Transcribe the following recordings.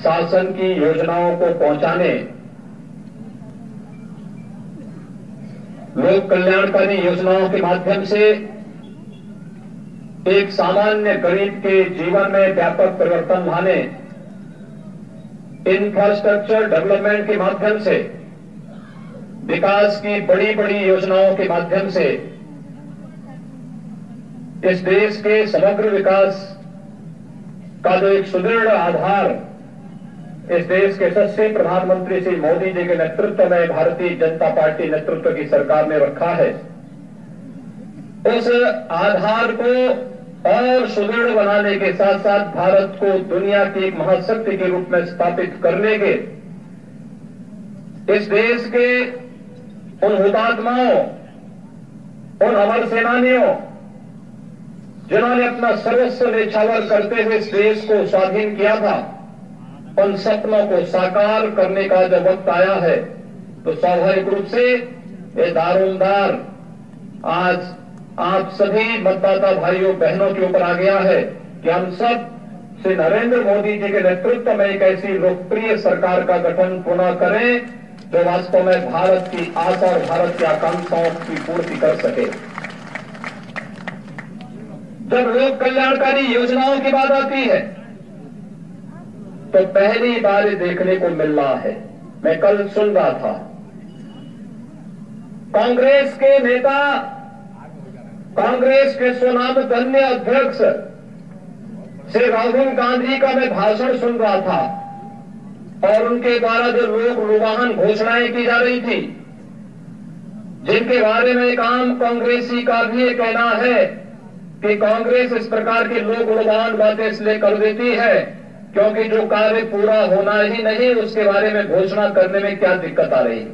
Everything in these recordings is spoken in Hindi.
शासन की योजनाओं को पहुंचाने, लोक कल्याणकारी योजनाओं के माध्यम से एक सामान्य गरीब के जीवन में व्यापक परिवर्तन लाने, इंफ्रास्ट्रक्चर डेवलपमेंट के माध्यम से, विकास की बड़ी बड़ी योजनाओं के माध्यम से इस देश के समग्र विकास का जो एक सुदृढ़ आधार इस देश के यशस्वी प्रधानमंत्री श्री मोदी जी के नेतृत्व में भारतीय जनता पार्टी नेतृत्व की सरकार ने रखा है, उस आधार को और सुदृढ़ बनाने के साथ साथ भारत को दुनिया की एक महाशक्ति के रूप में स्थापित करने के इस देश के उन हुतात्माओं, उन अमर सेनानियों जिन्होंने अपना सर्वस्व न्यौछावर करते हुए इस देश को स्वाधीन किया था, उन सपनों को साकार करने का जब वक्त आया है तो स्वाभाविक रूप से ये दारोमदार आज आप सभी मतदाता भाइयों बहनों के ऊपर आ गया है कि हम सब श्री नरेंद्र मोदी जी के नेतृत्व में एक ऐसी लोकप्रिय सरकार का गठन पुनः करें जो वास्तव में भारत की आशा और भारत की आकांक्षाओं की पूर्ति कर सके। जब लोक कल्याणकारी योजनाओं की बात आती है तो पहली बार देखने को मिल रहा है, मैं कल सुन रहा था, कांग्रेस के नेता, कांग्रेस के स्वनामधन्य अध्यक्ष श्री राहुल गांधी का मैं भाषण सुन रहा था और उनके द्वारा जो लोक लुभावन घोषणाएं की जा रही थी, जिनके बारे में एक आम कांग्रेसी का भी ये कहना है कि कांग्रेस इस प्रकार की लोक लुभावन बातें इसलिए कर देती है क्योंकि जो कार्य पूरा होना ही नहीं उसके बारे में घोषणा करने में क्या दिक्कत आ रही है।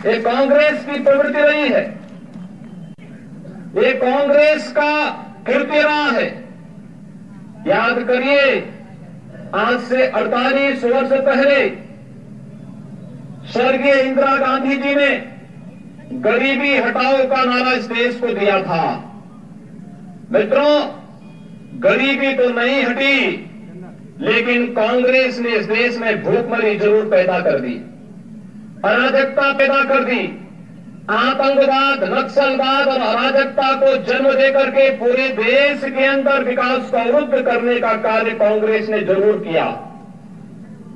ये कांग्रेस की प्रवृत्ति रही है, ये कांग्रेस का कीर्तिरा है। याद करिए, आज से 48 वर्ष पहले स्वर्गीय इंदिरा गांधी जी ने गरीबी हटाओ का नारा इस देश को दिया था। मित्रों, गरीबी तो नहीं हटी, लेकिन कांग्रेस ने इस देश में भूखमरी जरूर पैदा कर दी, अराजकता पैदा कर दी, आतंकवाद, नक्सलवाद और अराजकता को जन्म देकर के पूरे देश के अंदर विकास को अवरुद्ध करने का कार्य कांग्रेस ने जरूर किया।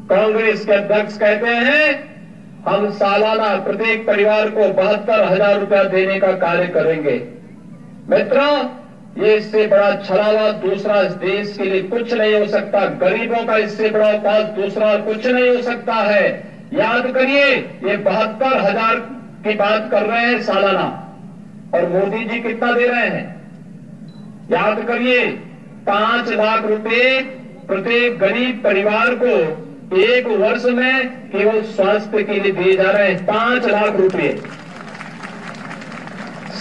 कांग्रेस के अध्यक्ष कहते हैं हम सालाना प्रत्येक परिवार को 72,000 रुपया देने का कार्य करेंगे। मित्रों, ये इससे बड़ा छलावा दूसरा इस देश के लिए कुछ नहीं हो सकता। गरीबों का इससे बड़ा उपाय दूसरा कुछ नहीं हो सकता है। याद करिए, ये 72,000 की बात कर रहे हैं सालाना, और मोदी जी कितना दे रहे हैं? याद करिए, 5 लाख रुपए प्रत्येक गरीब परिवार को एक वर्ष में केवल स्वास्थ्य के लिए दिए जा रहे हैं। 5 लाख रुपए।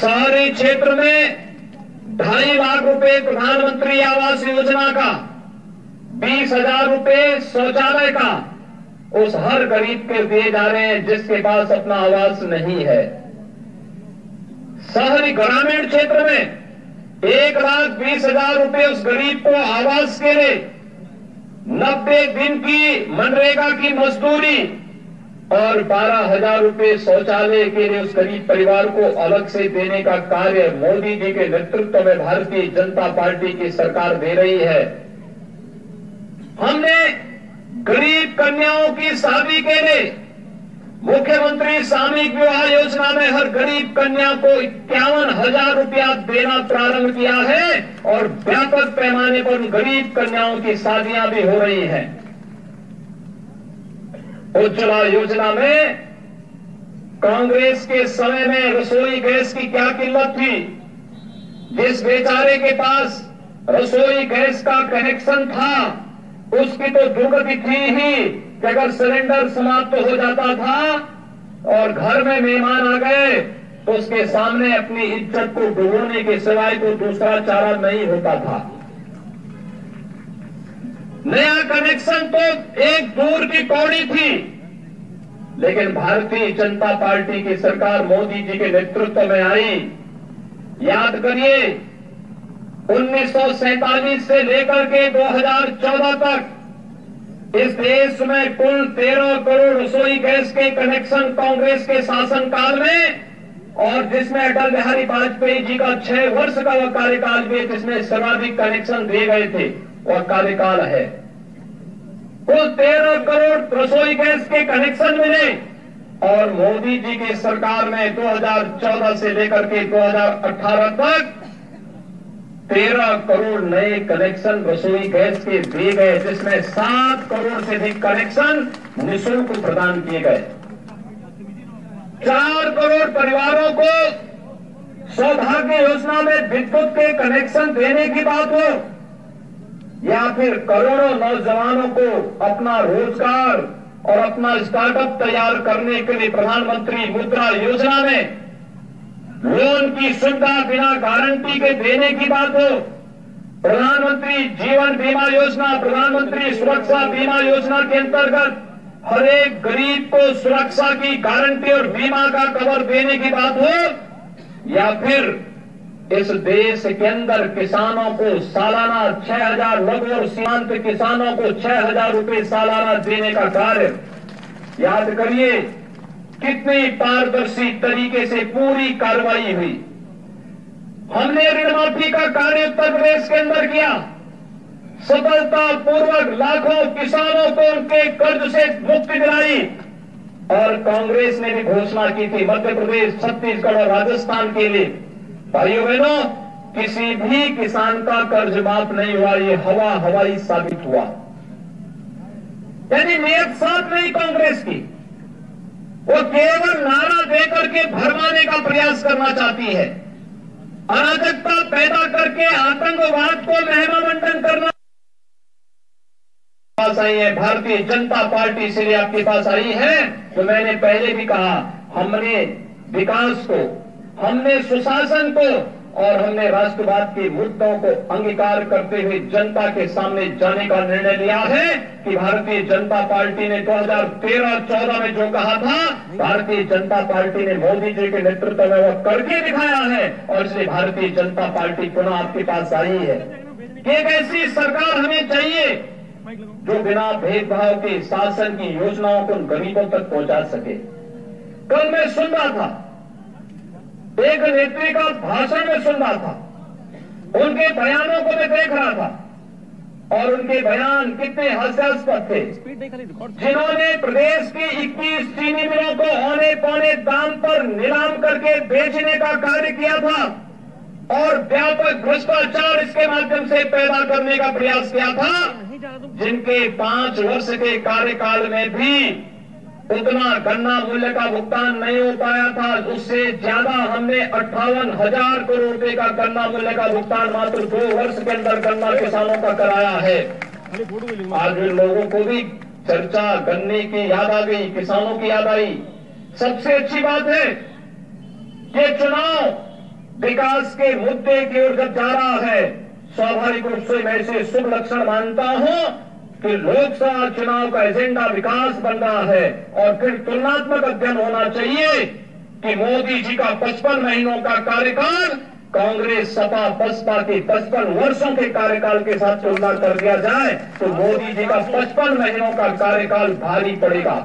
शहरी क्षेत्र में 2.5 लाख रुपए प्रधानमंत्री आवास योजना का, 20,000 रुपए शौचालय का उस हर गरीब के दिए जा रहे हैं जिसके पास अपना आवास नहीं है। शहरी ग्रामीण क्षेत्र में 1,20,000 रुपए उस गरीब को आवास के लिए, 90 दिन की मनरेगा की मजदूरी और 12,000 रुपए शौचालय के लिए उस गरीब परिवार को अलग से देने का कार्य मोदी जी के नेतृत्व में भारतीय जनता पार्टी की सरकार दे रही है। हमने गरीब कन्याओं की शादी के लिए मुख्यमंत्री सामूहिक विवाह योजना में हर गरीब कन्या को 51,000 रुपया देना प्रारंभ किया है और व्यापक पैमाने पर गरीब कन्याओं की शादियां भी हो रही हैं। उज्ज्वला योजना में कांग्रेस के समय में रसोई गैस की क्या कीमत थी? जिस बेचारे के पास रसोई गैस का कनेक्शन था उसकी तो दुर्गति थी ही कि अगर सिलेंडर समाप्त हो जाता था और घर में मेहमान आ गए तो उसके सामने अपनी इज्जत को डुबोने के सिवाय को दूसरा चारा नहीं होता था। नया कनेक्शन तो एक दूर की कौड़ी थी, लेकिन भारतीय जनता पार्टी की सरकार मोदी जी के नेतृत्व में आई। याद करिए, 1947 से लेकर के 2014 तक इस देश में कुल 13 करोड़ रसोई गैस के कनेक्शन कांग्रेस के शासनकाल में, और जिसमें अटल बिहारी वाजपेयी जी का 6 वर्ष का वह कार्यकाल भी, जिसमें सर्वाधिक कनेक्शन दिए गए थे, वह कार्यकाल है। कुल 13 करोड़ रसोई गैस के कनेक्शन मिले, और मोदी जी की सरकार में 2014 से लेकर के 2018 तक 13 करोड़ नए कनेक्शन रसोई गैस के दिए गए, जिसमें 7 करोड़ से अधिक कनेक्शन निःशुल्क प्रदान किए गए। 4 करोड़ परिवारों को सौभाग्य योजना में विद्युत के कनेक्शन देने की बात हो, या फिर करोड़ों नौजवानों को अपना रोजगार और अपना स्टार्टअप तैयार करने के लिए प्रधानमंत्री मुद्रा योजना में लोन की सुविधा बिना गारंटी के देने की बात हो, प्रधानमंत्री जीवन बीमा योजना, प्रधानमंत्री सुरक्षा बीमा योजना के अंतर्गत हर एक गरीब को सुरक्षा की गारंटी और बीमा का कवर देने की बात हो, या फिर इस देश के अंदर किसानों को सालाना 6,000, लघु और सीमांत किसानों को 6,000 रुपए सालाना देने का कार्य। याद करिए कितनी पारदर्शी तरीके से पूरी कार्रवाई हुई। हमने ऋण माफी का कार्य उत्तर प्रदेश के अंदर किया, सफलतापूर्वक लाखों किसानों को उनके कर्ज से मुक्ति दिलाई, और कांग्रेस ने भी घोषणा की थी मध्य प्रदेश, छत्तीसगढ़ और राजस्थान के लिए। भाइयों बहनों, किसी भी किसान का कर्ज माफ नहीं हुआ, ये हवाई साबित हुआ। यानी नियत साफ नहीं कांग्रेस की, वो केवल नारा देकर के भरमाने का प्रयास करना चाहती है, अराजकता पैदा करके आतंकवाद को महिमा मंडन करना। पास आई है भारतीय जनता पार्टी, इसलिए आपके पास आई है। तो मैंने पहले भी कहा, हमने विकास को, हमने सुशासन को और हमने राष्ट्रवाद के मुद्दों को अंगीकार करते हुए जनता के सामने जाने का निर्णय लिया है कि भारतीय जनता पार्टी ने 2013-14 में जो कहा था, भारतीय जनता पार्टी ने मोदी जी के नेतृत्व में वो करके दिखाया है, और इसलिए भारतीय जनता पार्टी पुनः आपके पास आई है कि एक ऐसी सरकार हमें चाहिए जो बिना भेदभाव के शासन की योजनाओं को गरीबों तक पहुंचा सके। कल मैं सुन रहा था, एक नेत्री का भाषण में सुन रहा था, उनके बयानों को मैं देख रहा था, और उनके बयान कितने हास्यास्पद थे। जिन्होंने प्रदेश की 21 चीनी मिलों को औने पौने दाम पर नीलाम करके बेचने का कार्य किया था, और व्यापक भ्रष्टाचार इसके माध्यम से पैदा करने का प्रयास किया था, जिनके 5 वर्ष के कार्यकाल में भी उतना गन्ना मूल्य का भुगतान नहीं हो पाया था। उससे ज्यादा हमने 58,000 करोड़ रुपए का गन्ना मूल्य का भुगतान मात्र 2 वर्ष के अंदर गन्ना किसानों का कराया है। आज लोगों को भी चर्चा गन्ने की याद आ गई, किसानों की याद आई। सबसे अच्छी बात है कि चुनाव विकास के मुद्दे की ओर जब जा रहा है, स्वाभाविक रूप से मैं इसे शुभ लक्षण मानता हूं कि लोकसभा चुनाव का एजेंडा विकास बन रहा है, और फिर तुलनात्मक अध्ययन होना चाहिए कि मोदी जी का 55 महीनों का कार्यकाल कांग्रेस सपा बसपा के 55 वर्षों के कार्यकाल के साथ तुलना कर दिया जाए तो मोदी जी का 55 महीनों का कार्यकाल भारी पड़ेगा।